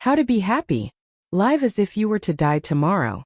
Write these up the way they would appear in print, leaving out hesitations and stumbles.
How to be happy. Live as if you were to die tomorrow.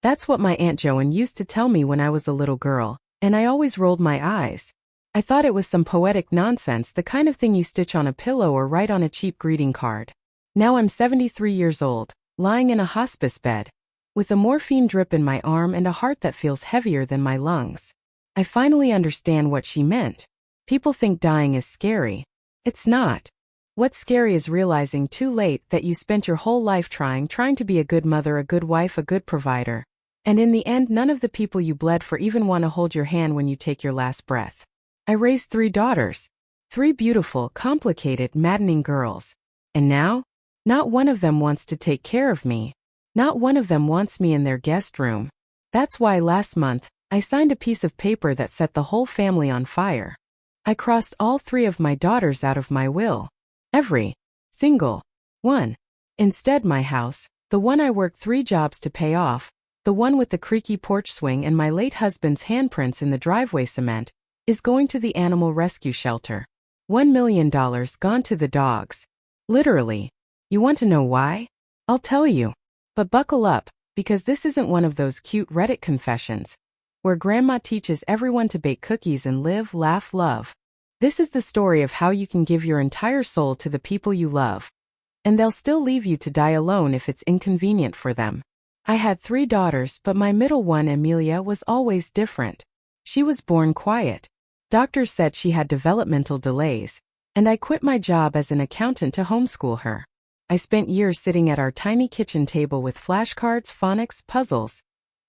That's what my Aunt Joan used to tell me when I was a little girl, and I always rolled my eyes. I thought it was some poetic nonsense, the kind of thing you stitch on a pillow or write on a cheap greeting card. Now I'm 73 years old, lying in a hospice bed, with a morphine drip in my arm and a heart that feels heavier than my lungs. I finally understand what she meant. People think dying is scary. It's not. What's scary is realizing too late that you spent your whole life trying to be a good mother, a good wife, a good provider. And in the end, none of the people you bled for even want to hold your hand when you take your last breath. I raised 3 daughters. 3 beautiful, complicated, maddening girls. And now? Not one of them wants to take care of me. Not one of them wants me in their guest room. That's why last month, I signed a piece of paper that set the whole family on fire. I crossed all 3 of my daughters out of my will. Every single one. Instead, my house, the one I worked 3 jobs to pay off, the one with the creaky porch swing and my late husband's handprints in the driveway cement, is going to the animal rescue shelter. $1 million gone to the dogs. Literally. You want to know why? I'll tell you. But buckle up, because this isn't one of those cute Reddit confessions, where grandma teaches everyone to bake cookies and live, laugh, love. This is the story of how you can give your entire soul to the people you love, and they'll still leave you to die alone if it's inconvenient for them. I had 3 daughters, but my middle one, Emilia, was always different. She was born quiet. Doctors said she had developmental delays, and I quit my job as an accountant to homeschool her. I spent years sitting at our tiny kitchen table with flashcards, phonics, puzzles,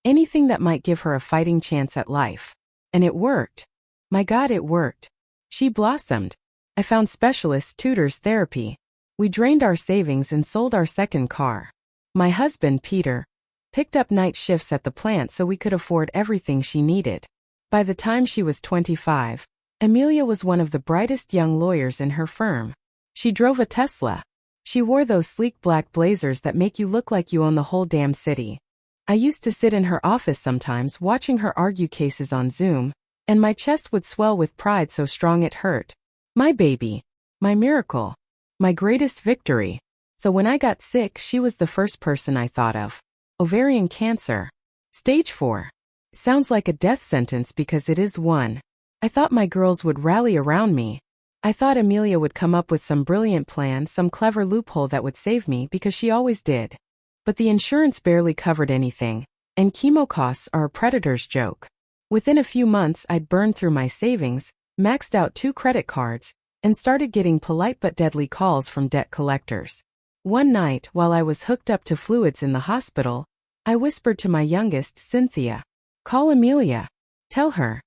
anything that might give her a fighting chance at life. And it worked. My God, it worked. She blossomed. I found specialists, tutors, therapy. We drained our savings and sold our second car. My husband, Peter, picked up night shifts at the plant so we could afford everything she needed. By the time she was 25, Emilia was one of the brightest young lawyers in her firm. She drove a Tesla. She wore those sleek black blazers that make you look like you own the whole damn city. I used to sit in her office sometimes watching her argue cases on Zoom, and my chest would swell with pride so strong it hurt. My baby. My miracle. My greatest victory. So when I got sick, she was the first person I thought of. Ovarian cancer. Stage 4. Sounds like a death sentence because it is one. I thought my girls would rally around me. I thought Emilia would come up with some brilliant plan, some clever loophole that would save me because she always did. But the insurance barely covered anything, and chemo costs are a predator's joke. Within a few months, I'd burned through my savings, maxed out 2 credit cards, and started getting polite but deadly calls from debt collectors. One night, while I was hooked up to fluids in the hospital, I whispered to my youngest, Cynthia, "Call Emilia. Tell her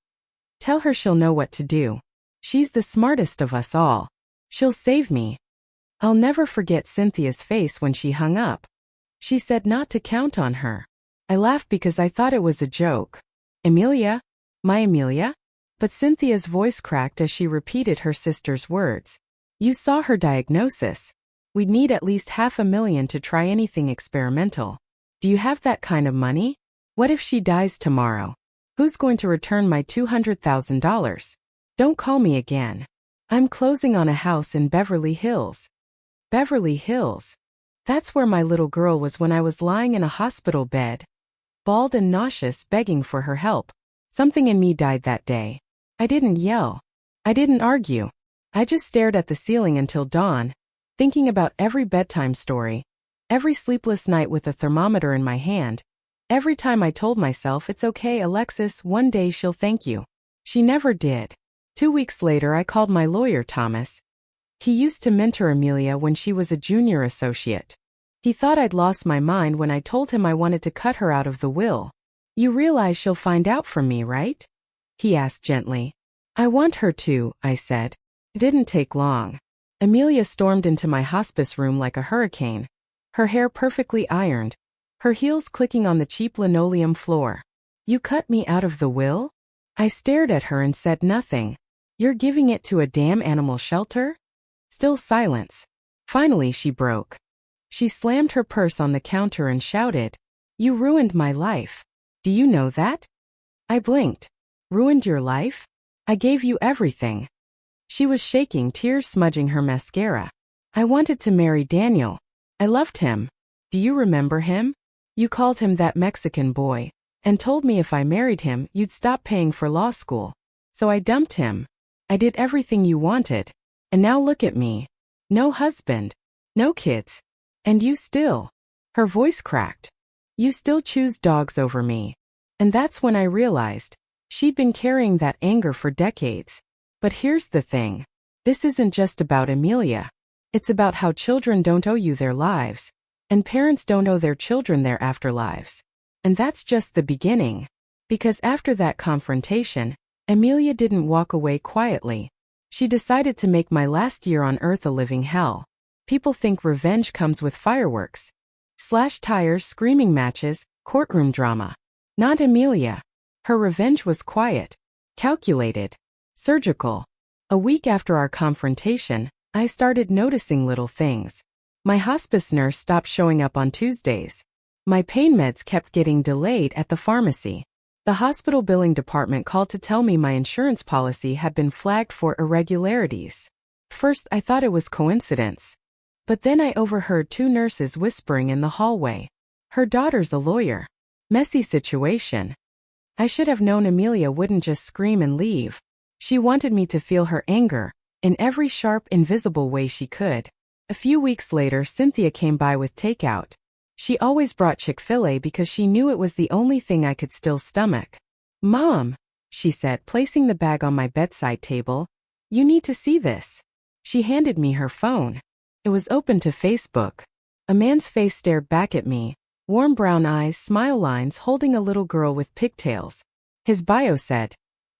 she'll know what to do. She's the smartest of us all. She'll save me." I'll never forget Cynthia's face when she hung up. She said not to count on her. I laughed because I thought it was a joke. "Emilia? My Emilia?" But Cynthia's voice cracked as she repeated her sister's words. "You saw her diagnosis. We'd need at least $500,000 to try anything experimental. Do you have that kind of money? What if she dies tomorrow? Who's going to return my $200,000? Don't call me again. I'm closing on a house in Beverly Hills." Beverly Hills. That's where my little girl was when I was lying in a hospital bed, bald and nauseous, begging for her help. Something in me died that day. I didn't yell. I didn't argue. I just stared at the ceiling until dawn, thinking about every bedtime story, every sleepless night with a thermometer in my hand, every time I told myself, "It's okay, Alexis, one day she'll thank you." She never did. 2 weeks later, I called my lawyer, Thomas. He used to mentor Emilia when she was a junior associate. He thought I'd lost my mind when I told him I wanted to cut her out of the will. "You realize she'll find out from me, right?" he asked gently. "I want her to," I said. It didn't take long. Emilia stormed into my hospice room like a hurricane, her hair perfectly ironed, her heels clicking on the cheap linoleum floor. "You cut me out of the will?" I stared at her and said nothing. "You're giving it to a damn animal shelter?" Still silence. Finally she broke. She slammed her purse on the counter and shouted, "You ruined my life. Do you know that?" I blinked. "Ruined your life? I gave you everything." She was shaking, tears smudging her mascara. "I wanted to marry Daniel. I loved him. Do you remember him? You called him that Mexican boy, and told me if I married him, you'd stop paying for law school. So I dumped him. I did everything you wanted. And now look at me. No husband. No kids. And you still. Her voice cracked. You still choose dogs over me. And that's when I realized she'd been carrying that anger for decades. But here's the thing. This isn't just about Emilia. It's about how children don't owe you their lives, and parents don't owe their children their afterlives. And that's just the beginning. Because after that confrontation, Emilia didn't walk away quietly. She decided to make my last year on Earth a living hell. People think revenge comes with fireworks, slashed tires, screaming matches, courtroom drama. Not Emilia. Her revenge was quiet, calculated, surgical. A week after our confrontation, I started noticing little things. My hospice nurse stopped showing up on Tuesdays. My pain meds kept getting delayed at the pharmacy. The hospital billing department called to tell me my insurance policy had been flagged for irregularities. First, I thought it was coincidence. But then I overheard two nurses whispering in the hallway. Her daughter's a lawyer. Messy situation. I should have known Emilia wouldn't just scream and leave. She wanted me to feel her anger, in every sharp, invisible way she could. A few weeks later, Cynthia came by with takeout. She always brought Chick-fil-A because she knew it was the only thing I could still stomach. Mom, she said, placing the bag on my bedside table, you need to see this. She handed me her phone. It was open to Facebook. A man's face stared back at me, warm brown eyes, smile lines, holding a little girl with pigtails. His bio said,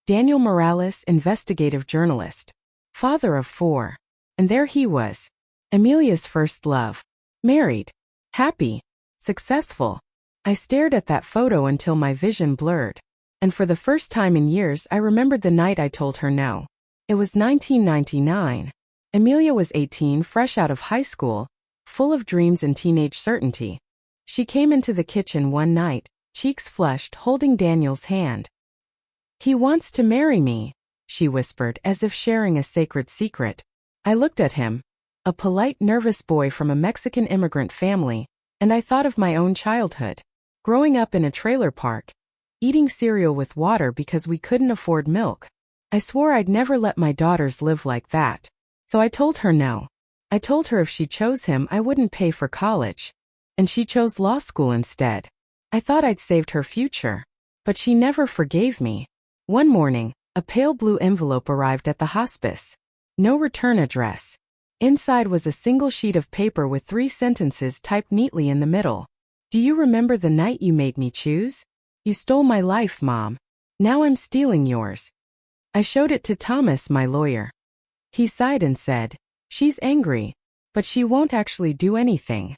Daniel Morales, investigative journalist, father of 4. And there he was, Emilia's first love, married, happy, successful. I stared at that photo until my vision blurred. And for the first time in years, I remembered the night I told her no. It was 1999. Emilia was 18, fresh out of high school, full of dreams and teenage certainty. She came into the kitchen one night, cheeks flushed, holding Daniel's hand. He wants to marry me, she whispered, as if sharing a sacred secret. I looked at him, a polite, nervous boy from a Mexican immigrant family, and I thought of my own childhood. Growing up in a trailer park, eating cereal with water because we couldn't afford milk. I swore I'd never let my daughters live like that. So I told her no. I told her if she chose him, I wouldn't pay for college. And she chose law school instead. I thought I'd saved her future. But she never forgave me. One morning, a pale blue envelope arrived at the hospice. No return address. Inside was a single sheet of paper with 3 sentences typed neatly in the middle. Do you remember the night you made me choose? You stole my life, Mom. Now I'm stealing yours. I showed it to Thomas, my lawyer. He sighed and said, she's angry, but she won't actually do anything.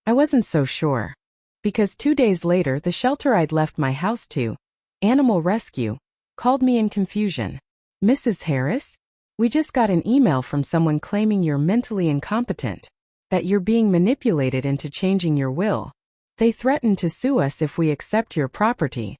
I wasn't so sure. Because 2 days later, the shelter I'd left my house to, Animal Rescue, called me in confusion. Mrs. Harris? We just got an email from someone claiming you're mentally incompetent, that you're being manipulated into changing your will. They threatened to sue us if we accept your property.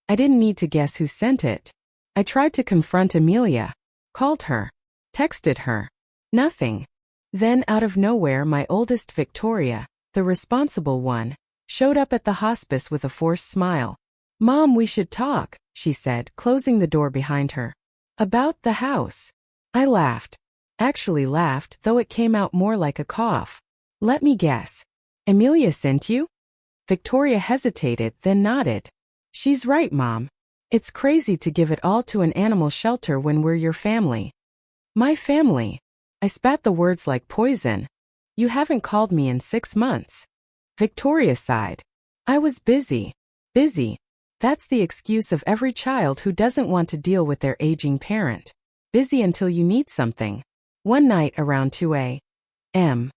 I didn't need to guess who sent it. I tried to confront Emilia, called her, texted her. Nothing. Then, out of nowhere, my oldest Victoria, the responsible one, showed up at the hospice with a forced smile. Mom, we should talk, she said, closing the door behind her. About the house. I laughed. Actually laughed, though it came out more like a cough. Let me guess. Emilia sent you? Victoria hesitated, then nodded. She's right, Mom. It's crazy to give it all to an animal shelter when we're your family. My family. I spat the words like poison. You haven't called me in 6 months. Victoria sighed. I was busy. Busy. That's the excuse of every child who doesn't want to deal with their aging parent. Busy until you need something. One night around 2 a.m.,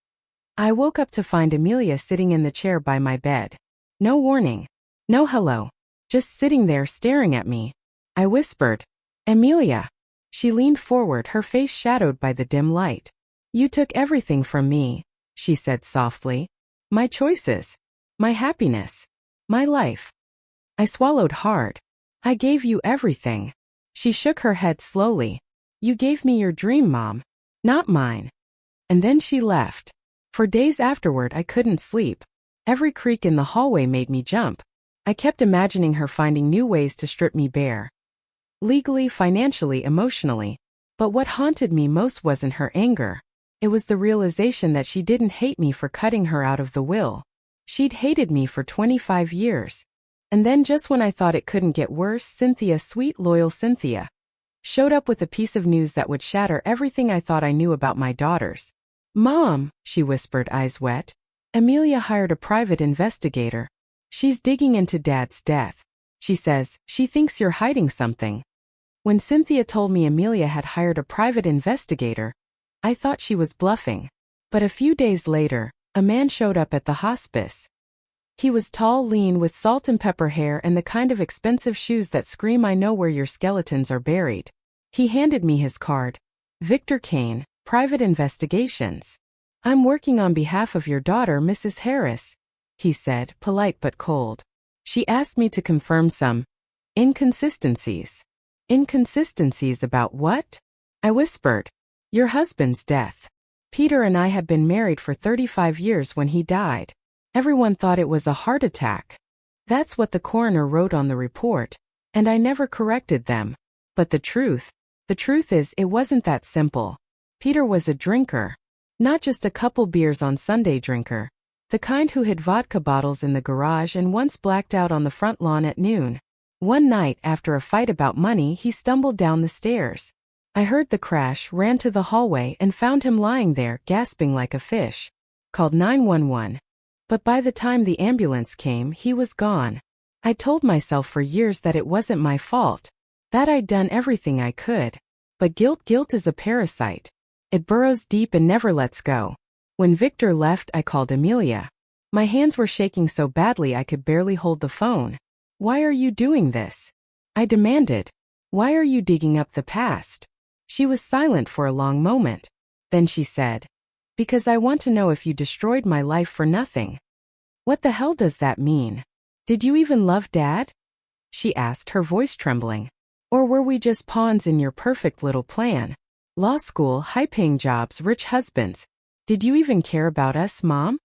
I woke up to find Emilia sitting in the chair by my bed. No warning. No hello. Just sitting there staring at me. I whispered, Emilia. She leaned forward, her face shadowed by the dim light. You took everything from me, she said softly. My choices. My happiness. My life. I swallowed hard. I gave you everything. She shook her head slowly. You gave me your dream, Mom. Not mine. And then she left. For days afterward I couldn't sleep. Every creak in the hallway made me jump. I kept imagining her finding new ways to strip me bare. Legally, financially, emotionally. But what haunted me most wasn't her anger. It was the realization that she didn't hate me for cutting her out of the will. She'd hated me for 25 years. And then just when I thought it couldn't get worse, Cynthia, sweet, loyal Cynthia, showed up with a piece of news that would shatter everything I thought I knew about my daughters. "Mom," she whispered, eyes wet. "Emilia hired a private investigator. She's digging into Dad's death. She says she thinks you're hiding something." When Cynthia told me Emilia had hired a private investigator, I thought she was bluffing. But a few days later, a man showed up at the hospice. He was tall, lean, with salt and pepper hair and the kind of expensive shoes that scream, "I know where your skeletons are buried." He handed me his card. "Victor Kane, Private Investigations. I'm working on behalf of your daughter, Mrs. Harris," he said, polite but cold. "She asked me to confirm some inconsistencies." "Inconsistencies about what?" I whispered. "Your husband's death. Peter and I had been married for 35 years when he died. Everyone thought it was a heart attack. That's what the coroner wrote on the report, and I never corrected them. But the truth is, it wasn't that simple. Peter was a drinker. Not just a couple beers on Sunday drinker. The kind who hid vodka bottles in the garage and once blacked out on the front lawn at noon. One night, after a fight about money, he stumbled down the stairs. I heard the crash, ran to the hallway, and found him lying there, gasping like a fish. Called 911. But by the time the ambulance came, he was gone. I told myself for years that it wasn't my fault. That I'd done everything I could. But guilt is a parasite. It burrows deep and never lets go. When Victor left, I called Emilia. My hands were shaking so badly I could barely hold the phone. "Why are you doing this?" I demanded. "Why are you digging up the past?" She was silent for a long moment. Then she said, "Because I want to know if you destroyed my life for nothing." "What the hell does that mean? Did you even love Dad?" she asked, her voice trembling. "Or were we just pawns in your perfect little plan? Law school, high-paying jobs, rich husbands. Did you even care about us, Mom?"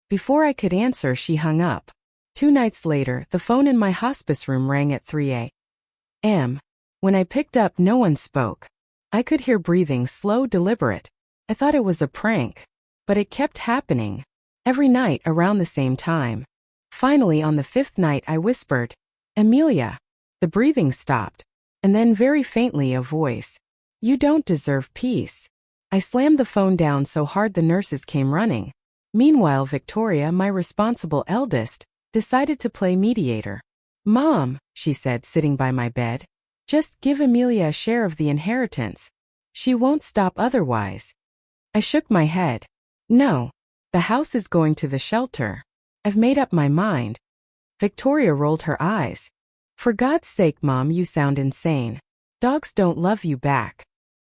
Before I could answer, she hung up. 2 nights later, the phone in my hospice room rang at 3 a.m. When I picked up, no one spoke. I could hear breathing, slow, deliberate. I thought it was a prank. But it kept happening. Every night around the same time. Finally, on the 5th night, I whispered, "Emilia." The breathing stopped. And then very faintly a voice. "You don't deserve peace." I slammed the phone down so hard the nurses came running. Meanwhile, Victoria, my responsible eldest, decided to play mediator. "Mom," she said, sitting by my bed, "just give Emilia a share of the inheritance. She won't stop otherwise." I shook my head. "No. The house is going to the shelter. I've made up my mind." Victoria rolled her eyes. "For God's sake, Mom, you sound insane. Dogs don't love you back."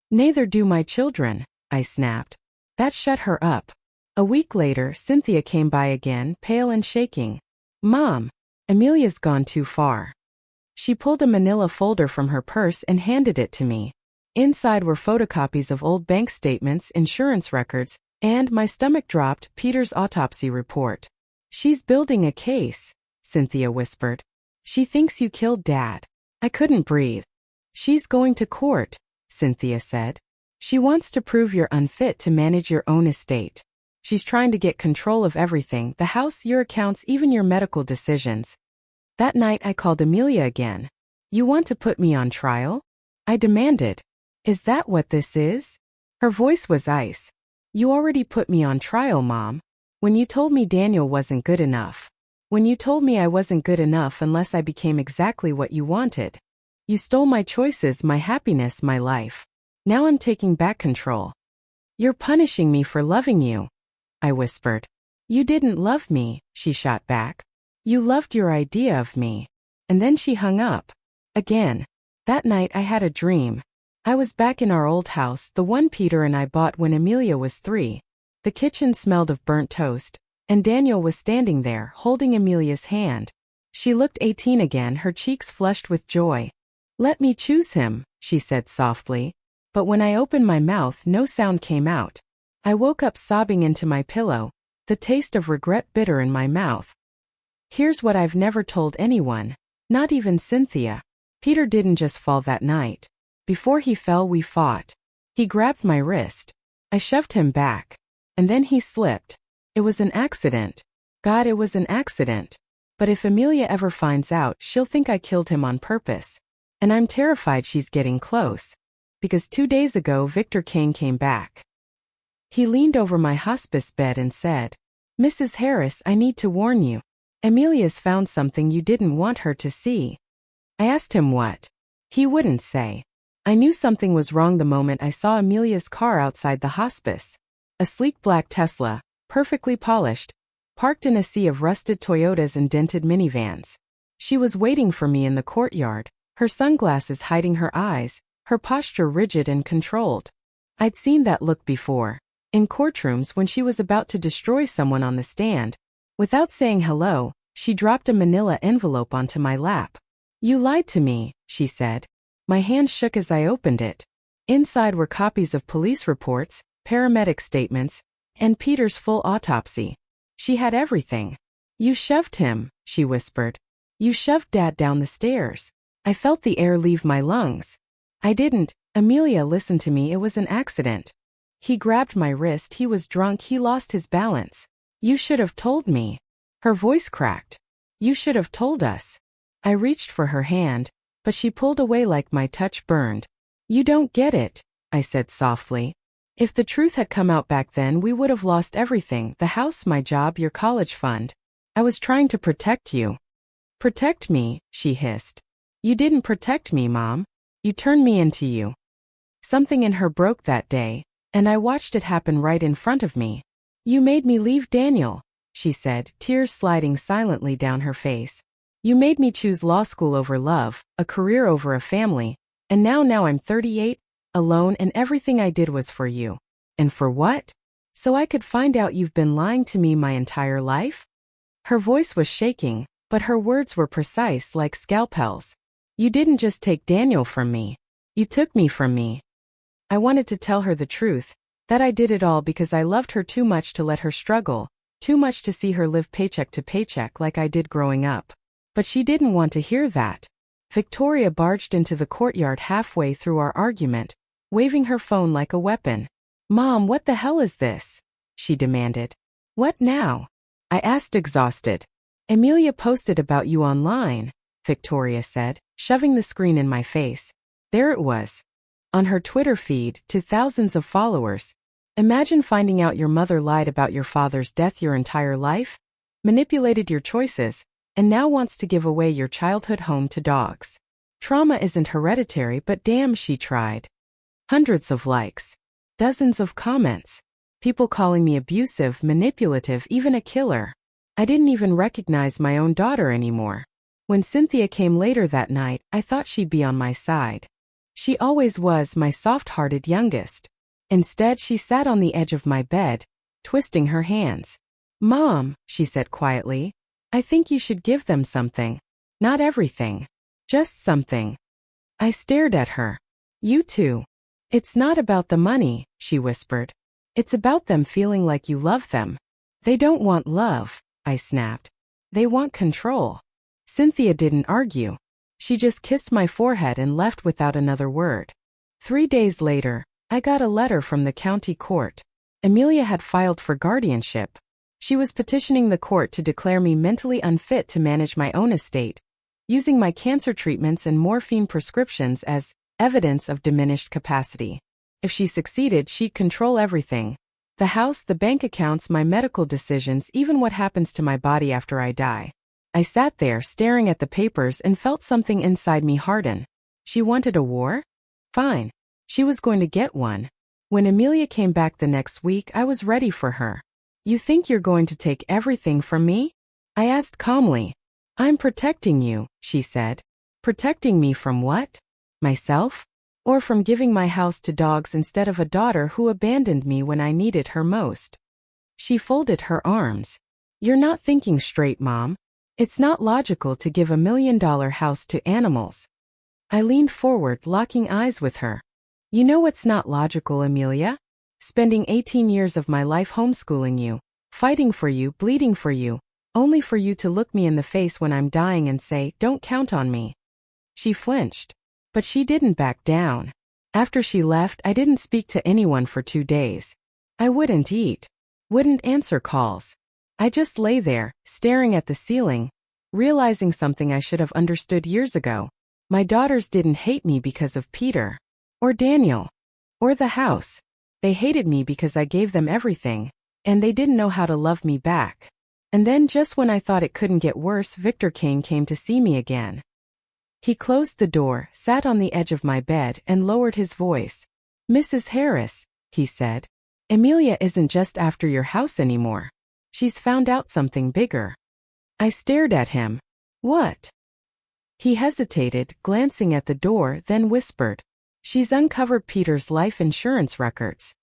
"Neither do my children," I snapped. That shut her up. A week later, Cynthia came by again, pale and shaking. "Mom, Emilia's gone too far." She pulled a manila folder from her purse and handed it to me. Inside were photocopies of old bank statements, insurance records, and, my stomach dropped, Peter's autopsy report. "She's building a case," Cynthia whispered. "She thinks you killed Dad." I couldn't breathe. "She's going to court," Cynthia said. "She wants to prove you're unfit to manage your own estate. She's trying to get control of everything, the house, your accounts, even your medical decisions." That night I called Emilia again. "You want to put me on trial?" I demanded. "Is that what this is?" Her voice was ice. "You already put me on trial, Mom. When you told me Daniel wasn't good enough. When you told me I wasn't good enough unless I became exactly what you wanted. You stole my choices, my happiness, my life. Now I'm taking back control. You're punishing me for loving you," I whispered. "You didn't love me," she shot back. "You loved your idea of me." And then she hung up. Again. That night I had a dream. I was back in our old house, the one Peter and I bought when Emilia was 3. The kitchen smelled of burnt toast, and Daniel was standing there, holding Emilia's hand. She looked 18 again, her cheeks flushed with joy. "Let me choose him," she said softly. But when I opened my mouth, no sound came out. I woke up sobbing into my pillow, the taste of regret bitter in my mouth. Here's what I've never told anyone, not even Cynthia. Peter didn't just fall that night. Before he fell, we fought. He grabbed my wrist. I shoved him back. And then he slipped. It was an accident. God, it was an accident. But if Emilia ever finds out, she'll think I killed him on purpose. And I'm terrified she's getting close. Because 2 days ago, Victor Kane came back. He leaned over my hospice bed and said, "Mrs. Harris, I need to warn you. Emilia's found something you didn't want her to see." I asked him what. He wouldn't say. I knew something was wrong the moment I saw Emilia's car outside the hospice. A sleek black Tesla, perfectly polished, parked in a sea of rusted Toyotas and dented minivans. She was waiting for me in the courtyard, her sunglasses hiding her eyes, her posture rigid and controlled. I'd seen that look before, in courtrooms when she was about to destroy someone on the stand. Without saying hello, she dropped a manila envelope onto my lap. "You lied to me," she said. My hand shook as I opened it. Inside were copies of police reports, paramedic statements, and Peter's full autopsy. She had everything. "You shoved him," she whispered. "You shoved Dad down the stairs." I felt the air leave my lungs. "I didn't, Emilia, listen to me, it was an accident." He grabbed my wrist, he was drunk, he lost his balance. "You should have told me." Her voice cracked. "You should have told us." I reached for her hand, but she pulled away like my touch burned. "You don't get it," I said softly. "If the truth had come out back then, we would have lost everything, the house, my job, your college fund. I was trying to protect you." "Protect me," she hissed. "You didn't protect me, Mom. You turned me into you." Something in her broke that day, and I watched it happen right in front of me. "You made me leave Daniel," she said, tears sliding silently down her face. "You made me choose law school over love, a career over a family, and now I'm 38, alone, and everything I did was for you. And for what? So I could find out you've been lying to me my entire life?" Her voice was shaking, but her words were precise like scalpels. "You didn't just take Daniel from me. You took me from me." I wanted to tell her the truth, that I did it all because I loved her too much to let her struggle, too much to see her live paycheck to paycheck like I did growing up. But she didn't want to hear that. Victoria barged into the courtyard halfway through our argument, waving her phone like a weapon. "Mom, what the hell is this?" she demanded. "What now?" I asked, exhausted. "Emilia posted about you online," Victoria said, shoving the screen in my face. There it was. On her Twitter feed, to thousands of followers. "Imagine finding out your mother lied about your father's death your entire life, manipulated your choices, and now wants to give away your childhood home to dogs. Trauma isn't hereditary, but damn, she tried." Hundreds of likes. Dozens of comments. People calling me abusive, manipulative, even a killer. I didn't even recognize my own daughter anymore. When Cynthia came later that night, I thought she'd be on my side. She always was, my soft-hearted youngest. Instead, she sat on the edge of my bed, twisting her hands. "Mom," she said quietly, "I think you should give them something. Not everything. Just something." I stared at her. "You too. It's not about the money," she whispered. "It's about them feeling like you love them." "They don't want love," I snapped. "They want control." Cynthia didn't argue. She just kissed my forehead and left without another word. 3 days later, I got a letter from the county court. Emilia had filed for guardianship. She was petitioning the court to declare me mentally unfit to manage my own estate, using my cancer treatments and morphine prescriptions as evidence of diminished capacity. If she succeeded, she'd control everything. The house, the bank accounts, my medical decisions, even what happens to my body after I die. I sat there staring at the papers and felt something inside me harden. She wanted a war? Fine. She was going to get one. When Emilia came back the next week, I was ready for her. "You think you're going to take everything from me?" I asked calmly. "I'm protecting you," she said. "Protecting me from what? Myself? Or from giving my house to dogs instead of a daughter who abandoned me when I needed her most?" She folded her arms. "You're not thinking straight, Mom. It's not logical to give $1 million house to animals." I leaned forward, locking eyes with her. "You know what's not logical, Emilia? spending 18 years of my life homeschooling you, fighting for you, bleeding for you, only for you to look me in the face when I'm dying and say, "Don't count on me." She flinched. But she didn't back down. After she left, I didn't speak to anyone for 2 days. I wouldn't eat. Wouldn't answer calls. I just lay there, staring at the ceiling, realizing something I should have understood years ago. My daughters didn't hate me because of Peter. Or Daniel. Or the house. They hated me because I gave them everything. And they didn't know how to love me back. And then just when I thought it couldn't get worse, Victor Kane came to see me again. He closed the door, sat on the edge of my bed, and lowered his voice. "Mrs. Harris," he said, "Emilia isn't just after your house anymore. She's found out something bigger." I stared at him. "What?" He hesitated, glancing at the door, then whispered, "She's uncovered Peter's life insurance records."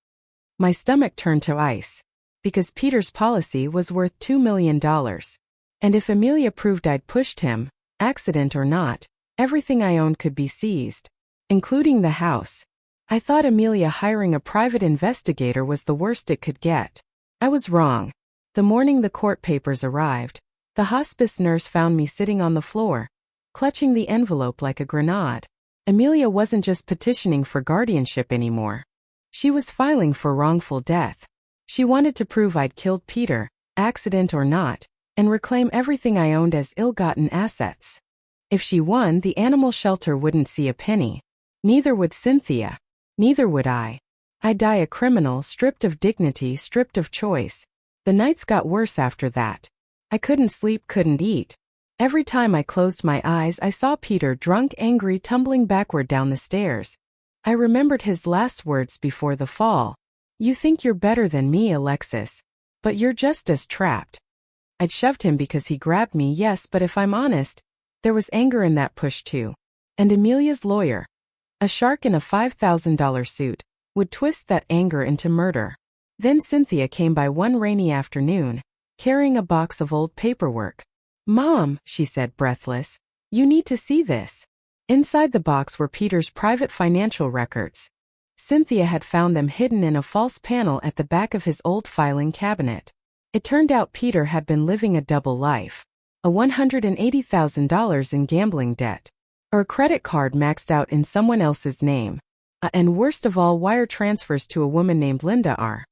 My stomach turned to ice. Because Peter's policy was worth $2 million. And if Emilia proved I'd pushed him, accident or not, everything I owned could be seized, including the house. I thought Emilia hiring a private investigator was the worst it could get. I was wrong. The morning the court papers arrived, the hospice nurse found me sitting on the floor, clutching the envelope like a grenade. Emilia wasn't just petitioning for guardianship anymore. She was filing for wrongful death. She wanted to prove I'd killed Peter, accident or not, and reclaim everything I owned as ill-gotten assets. If she won, the animal shelter wouldn't see a penny. Neither would Cynthia. Neither would I. I'd die a criminal, stripped of dignity, stripped of choice. The nights got worse after that. I couldn't sleep, couldn't eat. Every time I closed my eyes, I saw Peter, drunk, angry, tumbling backward down the stairs. I remembered his last words before the fall. "You think you're better than me, Alexis. But you're just as trapped." I'd shoved him because he grabbed me, yes, but if I'm honest, there was anger in that push too. And Emilia's lawyer, a shark in a $5,000 suit, would twist that anger into murder. Then Cynthia came by one rainy afternoon, carrying a box of old paperwork. "Mom," she said, breathless, "you need to see this." Inside the box were Peter's private financial records. Cynthia had found them hidden in a false panel at the back of his old filing cabinet. It turned out Peter had been living a double life. A $180,000 in gambling debt. Or a credit card maxed out in someone else's name. And worst of all, wire transfers to a woman named Linda R.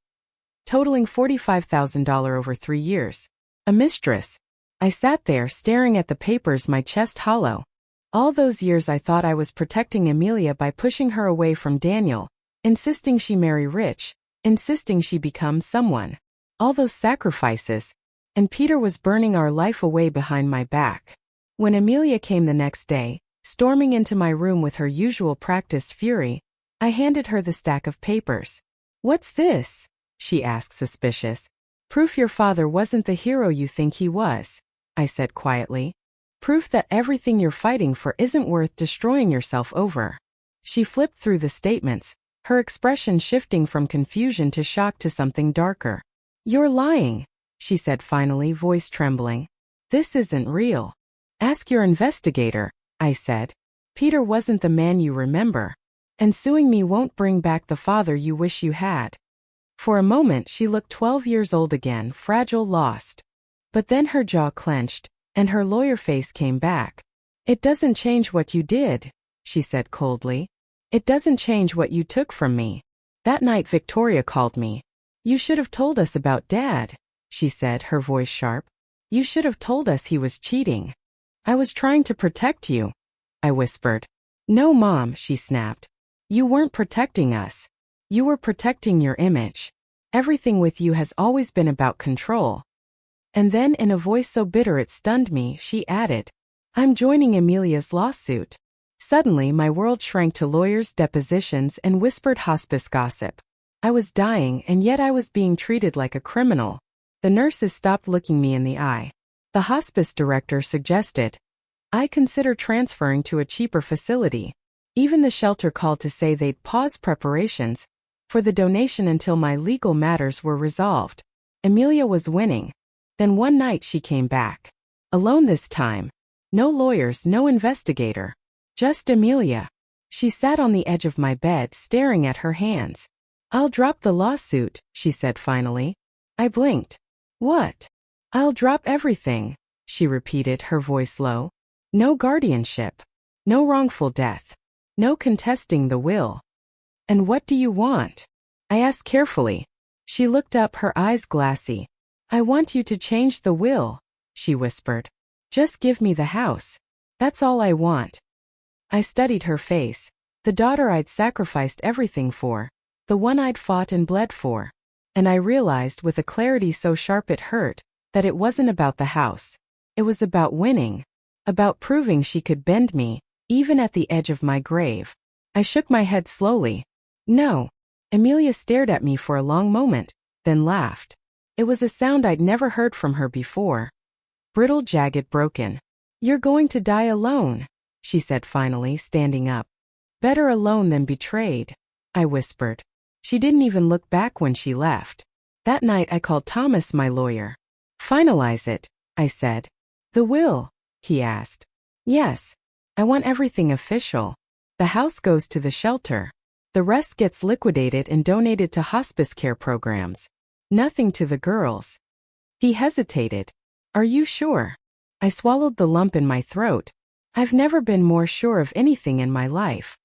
Totaling $45,000 over 3 years. A mistress. I sat there staring at the papers, my chest hollow. All those years I thought I was protecting Emilia by pushing her away from Daniel, insisting she marry rich, insisting she become someone. All those sacrifices. And Peter was burning our life away behind my back. When Emilia came the next day, storming into my room with her usual practiced fury, I handed her the stack of papers. "What's this?" she asked, suspicious. "Proof your father wasn't the hero you think he was," I said quietly. "Proof that everything you're fighting for isn't worth destroying yourself over." She flipped through the statements, her expression shifting from confusion to shock to something darker. "You're lying," she said finally, voice trembling. "This isn't real." "Ask your investigator," I said. "Peter wasn't the man you remember. And suing me won't bring back the father you wish you had." For a moment she looked 12 years old again, fragile, lost. But then her jaw clenched, and her lawyer face came back. "It doesn't change what you did," she said coldly. "It doesn't change what you took from me. That night Victoria called me. You should have told us about Dad," she said, her voice sharp. "You should have told us he was cheating." "I was trying to protect you," I whispered. "No, Mom," she snapped. "You weren't protecting us. You were protecting your image. Everything with you has always been about control." And then, in a voice so bitter it stunned me, she added, "I'm joining Emilia's lawsuit." Suddenly, my world shrank to lawyers, depositions, and whispered hospice gossip. I was dying, and yet I was being treated like a criminal. The nurses stopped looking me in the eye. The hospice director suggested I consider transferring to a cheaper facility. Even the shelter called to say they'd pause preparations for the donation until my legal matters were resolved. Emilia was winning. Then one night she came back. Alone this time. No lawyers, no investigator. Just Emilia. She sat on the edge of my bed, staring at her hands. I'll drop the lawsuit, she said finally. I blinked. What? I'll drop everything, she repeated, her voice low. No guardianship. No wrongful death. No contesting the will. And what do you want? I asked carefully. She looked up, her eyes glassy. I want you to change the will, she whispered. Just give me the house. That's all I want. I studied her face. The daughter I'd sacrificed everything for. The one I'd fought and bled for. And I realized with a clarity so sharp it hurt, that it wasn't about the house. It was about winning. About proving she could bend me, even at the edge of my grave. I shook my head slowly. No. Emilia stared at me for a long moment, then laughed. It was a sound I'd never heard from her before. Brittle, jagged, broken. You're going to die alone, she said finally, standing up. Better alone than betrayed, I whispered. She didn't even look back when she left. That night I called Thomas, my lawyer. Finalize it, I said. The will, he asked. Yes. I want everything official. The house goes to the shelter. The rest gets liquidated and donated to hospice care programs. Nothing to the girls. He hesitated. Are you sure? I swallowed the lump in my throat. I've never been more sure of anything in my life.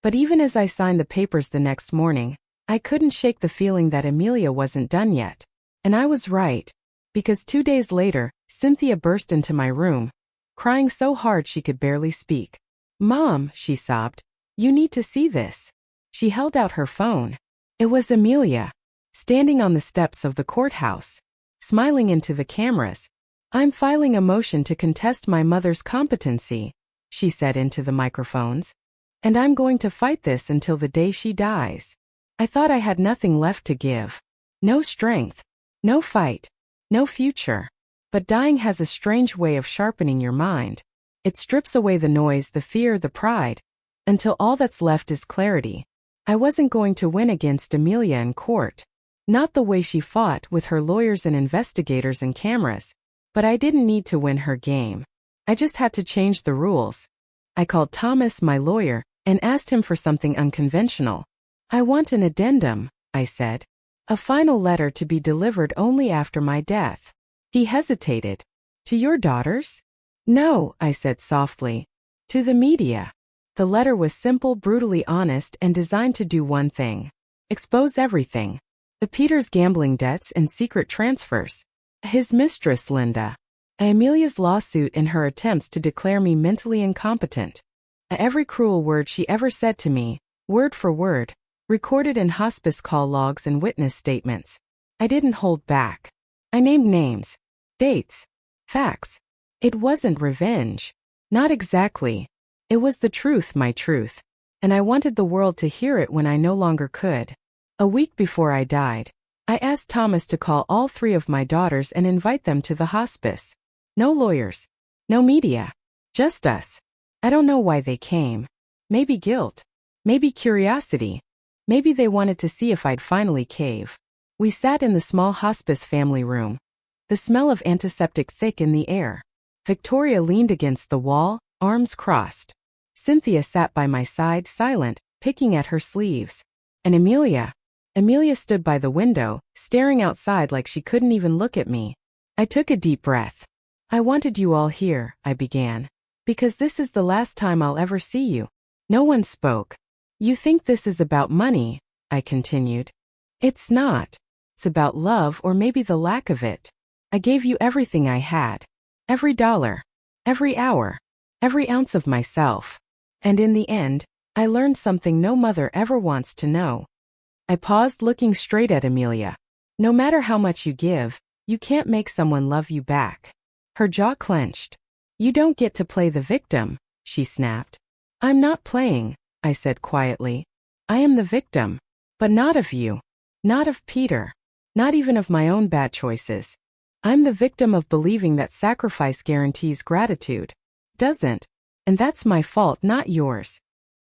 But even as I signed the papers the next morning, I couldn't shake the feeling that Emilia wasn't done yet. And I was right. Because 2 days later, Cynthia burst into my room, crying so hard she could barely speak. Mom, she sobbed, you need to see this. She held out her phone. It was Emilia, standing on the steps of the courthouse, smiling into the cameras. I'm filing a motion to contest my mother's competency, she said into the microphones. And I'm going to fight this until the day she dies. I thought I had nothing left to give. No strength. No fight. No future. But dying has a strange way of sharpening your mind. It strips away the noise, the fear, the pride, until all that's left is clarity. I wasn't going to win against Emilia in court. Not the way she fought with her lawyers and investigators and cameras. But I didn't need to win her game. I just had to change the rules. I called Thomas, my lawyer, and asked him for something unconventional. I want an addendum, I said. A final letter to be delivered only after my death. He hesitated. To your daughters? No, I said softly. To the media. The letter was simple, brutally honest, and designed to do one thing. Expose everything. The Peter's gambling debts and secret transfers. His mistress, Linda. Emilia's lawsuit and her attempts to declare me mentally incompetent. Every cruel word she ever said to me, word for word, recorded in hospice call logs and witness statements. I didn't hold back. I named names, dates, facts. It wasn't revenge. Not exactly. It was the truth, my truth. And I wanted the world to hear it when I no longer could. A week before I died, I asked Thomas to call all 3 of my daughters and invite them to the hospice. No lawyers. No media. Just us. I don't know why they came. Maybe guilt. Maybe curiosity. Maybe they wanted to see if I'd finally cave. We sat in the small hospice family room. The smell of antiseptic thick in the air. Victoria leaned against the wall, arms crossed. Cynthia sat by my side, silent, picking at her sleeves. And Emilia stood by the window, staring outside like she couldn't even look at me. I took a deep breath. I wanted you all here, I began. Because this is the last time I'll ever see you. No one spoke. You think this is about money, I continued. It's not. It's about love, or maybe the lack of it. I gave you everything I had. Every dollar. Every hour. Every ounce of myself. And in the end, I learned something no mother ever wants to know. I paused, looking straight at Emilia. No matter how much you give, you can't make someone love you back. Her jaw clenched. You don't get to play the victim, she snapped. I'm not playing, I said quietly. I am the victim. But not of you. Not of Peter. Not even of my own bad choices. I'm the victim of believing that sacrifice guarantees gratitude. Doesn't. And that's my fault, not yours.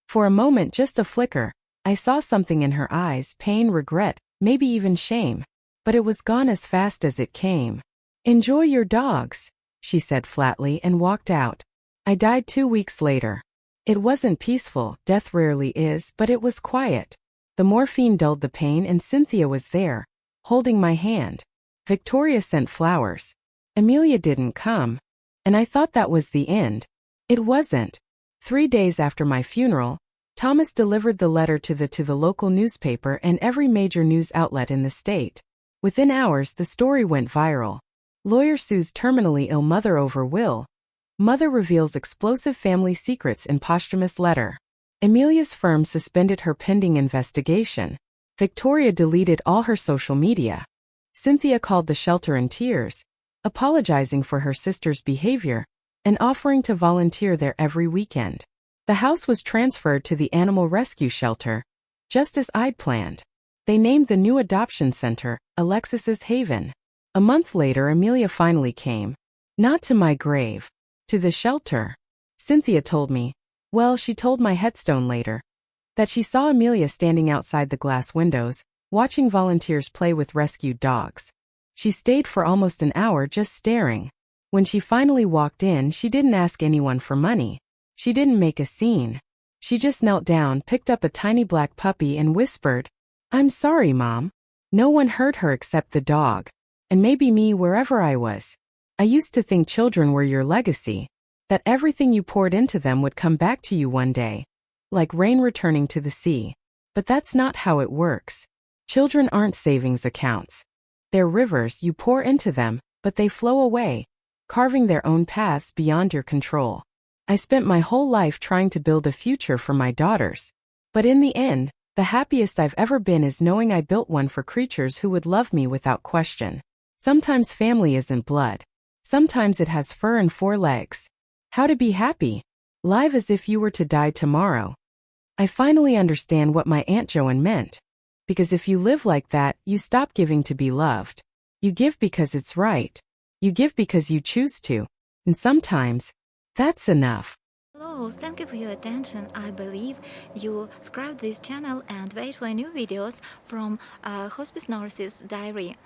For a moment, just a flicker, I saw something in her eyes, pain, regret, maybe even shame. But it was gone as fast as it came. Enjoy your dogs, she said flatly and walked out. I died 2 weeks later. It wasn't peaceful, death rarely is, but it was quiet. The morphine dulled the pain and Cynthia was there, holding my hand. Victoria sent flowers. Emilia didn't come. And I thought that was the end. It wasn't. 3 days after my funeral, Thomas delivered the letter to the local newspaper and every major news outlet in the state. Within hours, the story went viral. Lawyer sues terminally ill mother over will. Mother reveals explosive family secrets in posthumous letter. Emilia's firm suspended her pending investigation. Victoria deleted all her social media. Cynthia called the shelter in tears, apologizing for her sister's behavior and offering to volunteer there every weekend. The house was transferred to the animal rescue shelter, just as I'd planned. They named the new adoption center Alexis's Haven. A month later, Emilia finally came. Not to my grave. To the shelter. Cynthia told me. Well, she told my headstone later. That she saw Emilia standing outside the glass windows, watching volunteers play with rescued dogs. She stayed for almost an hour just staring. When she finally walked in, she didn't ask anyone for money. She didn't make a scene. She just knelt down, picked up a tiny black puppy and whispered, "I'm sorry, Mom." No one heard her except the dog. And maybe me wherever I was. I used to think children were your legacy. That everything you poured into them would come back to you one day. Like rain returning to the sea. But that's not how it works. Children aren't savings accounts. They're rivers, you pour into them, but they flow away, carving their own paths beyond your control. I spent my whole life trying to build a future for my daughters. But in the end, the happiest I've ever been is knowing I built one for creatures who would love me without question. Sometimes family isn't blood. Sometimes it has fur and 4 legs. How to be happy? Live as if you were to die tomorrow. I finally understand what my Aunt Joan meant. Because if you live like that, you stop giving to be loved. You give because it's right. You give because you choose to. And sometimes, that's enough. Hello, thank you for your attention. I believe you subscribe this channel and wait for new videos from Hospice Nurse's Diary.